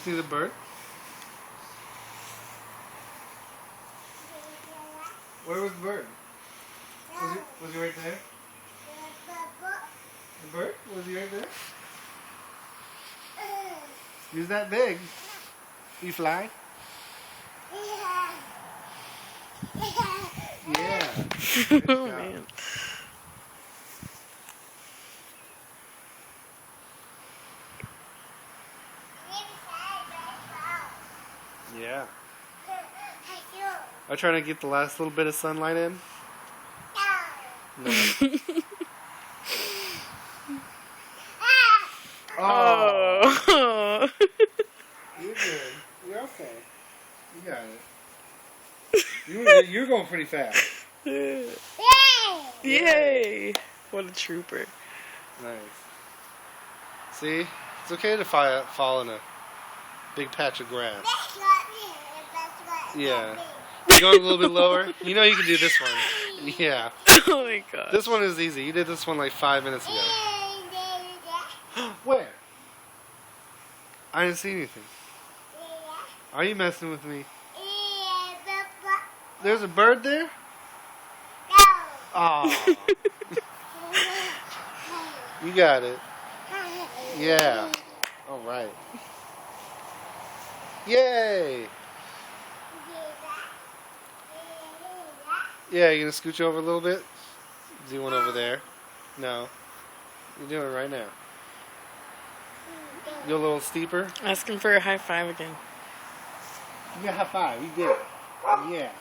see the bird? Where was the bird? Was he right there? The bird? Was he right there? He's that big. You fly? Yeah. Oh man. Yeah. I'm trying to get the last little bit of sunlight in. No. Oh. You're good. You're okay. You got it. You're going pretty fast. Yay! What a trooper. Nice. See? It's okay to fall in a big patch of grass. Yeah. You going a little bit lower? You know you can do this one. Yeah. Oh my god. This one is easy. You did this one like 5 minutes ago. Where? I didn't see anything. Are you messing with me? There's a bird there? Oh. You got it. Yeah. All right. Yay. Yeah, you gonna scooch over a little bit? Do one over there? No. You're doing it right now. You're a little steeper? Asking for a high five again. You got a high five. You did it. Yeah.